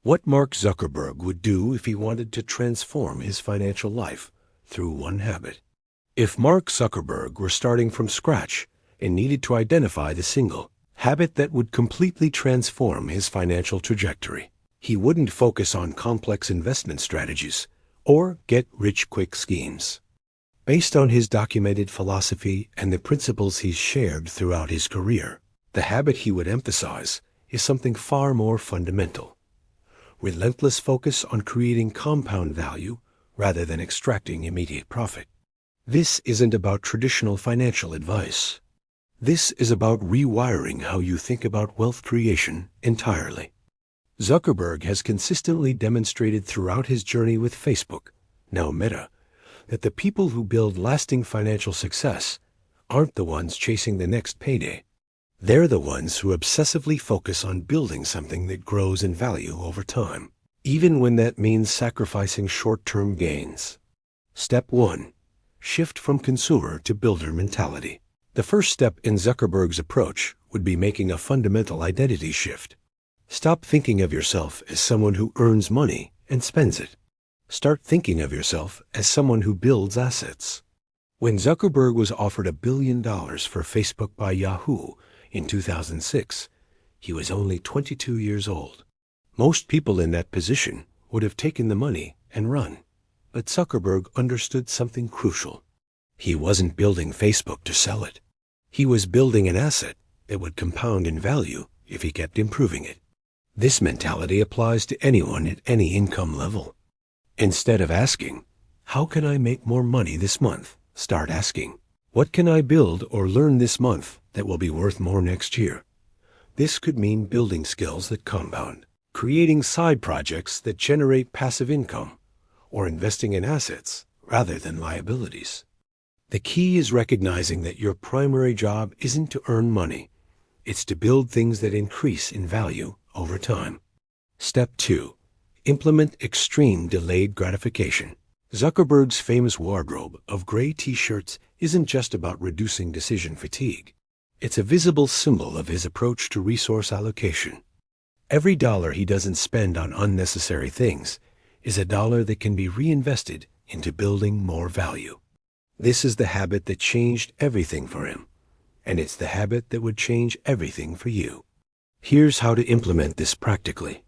What Mark Zuckerberg would do if he wanted to transform his financial life through one habit. If Mark Zuckerberg were starting from scratch and needed to identify the single habit that would completely transform his financial trajectory, he wouldn't focus on complex investment strategies or get-rich-quick schemes. Based on his documented philosophy and the principles he's shared throughout his career, the habit he would emphasize is something far more fundamental: relentless focus on creating compound value rather than extracting immediate profit. This isn't about traditional financial advice. This is about rewiring how you think about wealth creation entirely. Zuckerberg has consistently demonstrated throughout his journey with Facebook, now Meta, that the people who build lasting financial success aren't the ones chasing the next payday. They're the ones who obsessively focus on building something that grows in value over time, even when that means sacrificing short-term gains. Step 1. Shift from consumer to builder mentality. The first step in Zuckerberg's approach would be making a fundamental identity shift. Stop thinking of yourself as someone who earns money and spends it. Start thinking of yourself as someone who builds assets. When Zuckerberg was offered $1 billion for Facebook by Yahoo in 2006, he was only 22 years old. Most people in that position would have taken the money and run. But Zuckerberg understood something crucial. He wasn't building Facebook to sell it. He was building an asset that would compound in value if he kept improving it. This mentality applies to anyone at any income level. Instead of asking, "How can I make more money this month?" start asking, "What can I build or learn this month that will be worth more next year?" This could mean building skills that compound, creating side projects that generate passive income, or investing in assets rather than liabilities. The key is recognizing that your primary job isn't to earn money. It's to build things that increase in value over time. Step 2. Implement extreme delayed gratification. Zuckerberg's famous wardrobe of gray t-shirts isn't just about reducing decision fatigue. It's a visible symbol of his approach to resource allocation. Every dollar he doesn't spend on unnecessary things is a dollar that can be reinvested into building more value. This is the habit that changed everything for him, and it's the habit that would change everything for you. Here's how to implement this practically.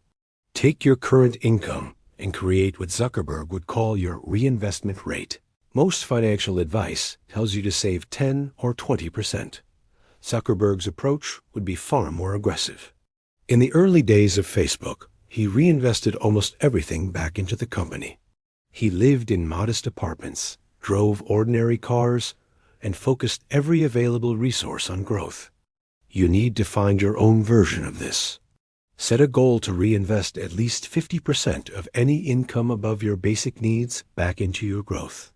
Take your current income and create what Zuckerberg would call your reinvestment rate. Most financial advice tells you to save 10 or 20%. Zuckerberg's approach would be far more aggressive. In the early days of Facebook, he reinvested almost everything back into the company. He lived in modest apartments, drove ordinary cars, and focused every available resource on growth. You need to find your own version of this. Set a goal to reinvest at least 50% of any income above your basic needs back into your growth.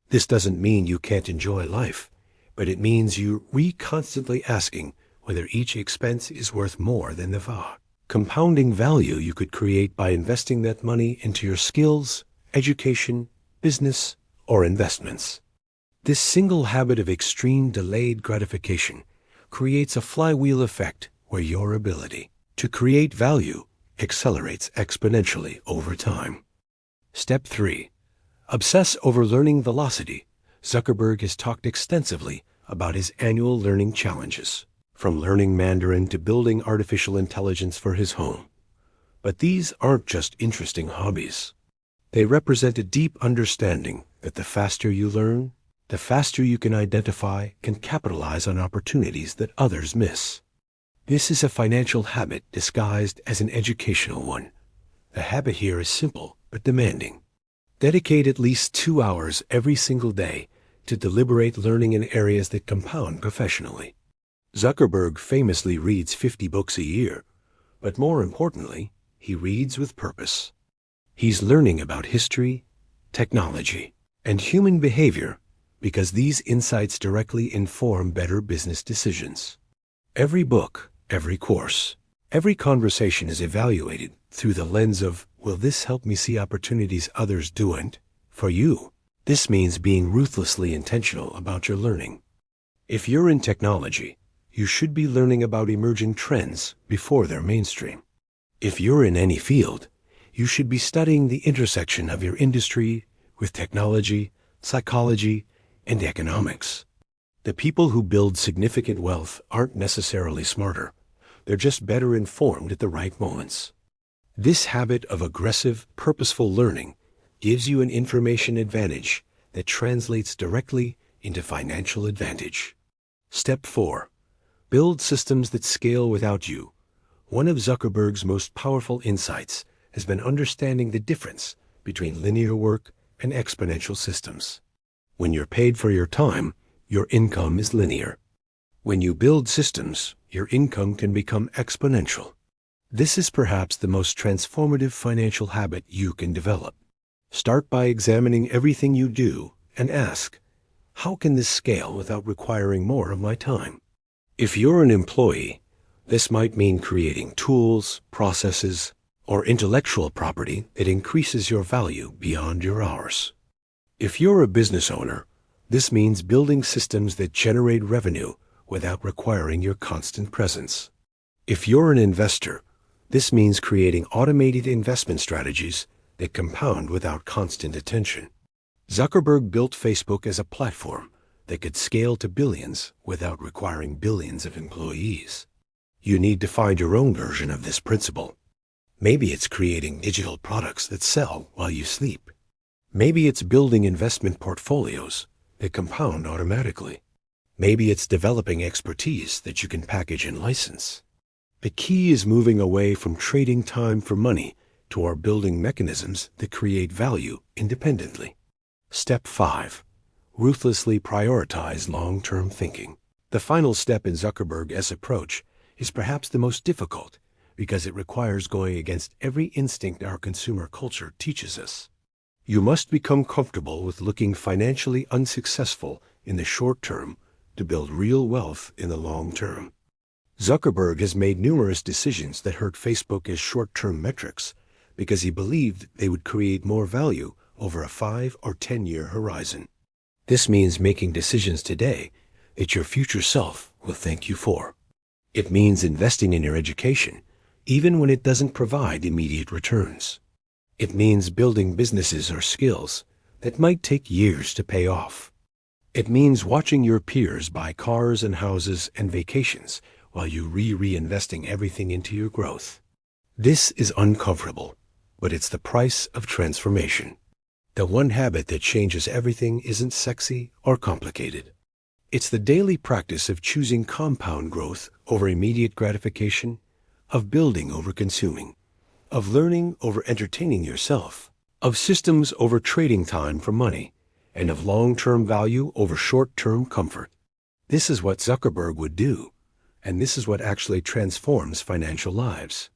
This doesn't mean you can't enjoy life, but it means you're constantly asking whether each expense is worth more than the compounding value you could create by investing that money into your skills, education, business, or investments. This single habit of extreme delayed gratification creates a flywheel effect where your ability to create value accelerates exponentially over time. Step 3. Obsess over learning velocity. Zuckerberg has talked extensively about his annual learning challenges, from learning Mandarin to building artificial intelligence for his home. But these aren't just interesting hobbies. They represent a deep understanding that the faster you learn, the faster you can identify and capitalize on opportunities that others miss. This is a financial habit disguised as an educational one. The habit here is simple but demanding. Dedicate at least 2 hours every single day to deliberate learning in areas that compound professionally. Zuckerberg famously reads 50 books a year, but more importantly, he reads with purpose. He's learning about history, technology, and human behavior because these insights directly inform better business decisions. Every book, every course, every conversation is evaluated through the lens of, will this help me see opportunities others don't? For you, this means being ruthlessly intentional about your learning. If you're in technology, you should be learning about emerging trends before they're mainstream. If you're in any field, you should be studying the intersection of your industry with technology, psychology, and economics. The people who build significant wealth aren't necessarily smarter. They're just better informed at the right moments. This habit of aggressive, purposeful learning gives you an information advantage that translates directly into financial advantage. Step 4. Build systems that scale without you. One of Zuckerberg's most powerful insights has been understanding the difference between linear work and exponential systems. When you're paid for your time, your income is linear. When you build systems, your income can become exponential. This is perhaps the most transformative financial habit you can develop. Start by examining everything you do and ask, how can this scale without requiring more of my time? If you're an employee, this might mean creating tools, processes, or intellectual property that increases your value beyond your hours. If you're a business owner, this means building systems that generate revenue without requiring your constant presence. If you're an investor, this means creating automated investment strategies that compound without constant attention. Zuckerberg built Facebook as a platform that could scale to billions without requiring billions of employees. You need to find your own version of this principle. Maybe it's creating digital products that sell while you sleep. Maybe it's building investment portfolios that compound automatically. Maybe it's developing expertise that you can package and license. The key is moving away from trading time for money toward building mechanisms that create value independently. Step 5. Ruthlessly prioritize long-term thinking. The final step in Zuckerberg's approach is perhaps the most difficult because it requires going against every instinct our consumer culture teaches us. You must become comfortable with looking financially unsuccessful in the short term to build real wealth in the long term. Zuckerberg has made numerous decisions that hurt Facebook's short-term metrics because he believed they would create more value over a 5 or 10-year horizon. This means making decisions today that your future self will thank you for. It means investing in your education, even when it doesn't provide immediate returns. It means building businesses or skills that might take years to pay off. It means watching your peers buy cars and houses and vacations while you reinvesting everything into your growth. This is uncomfortable, but it's the price of transformation. The one habit that changes everything isn't sexy or complicated. It's the daily practice of choosing compound growth over immediate gratification, of building over consuming, of learning over entertaining yourself, of systems over trading time for money, and of long-term value over short-term comfort. This is what Zuckerberg would do, and this is what actually transforms financial lives.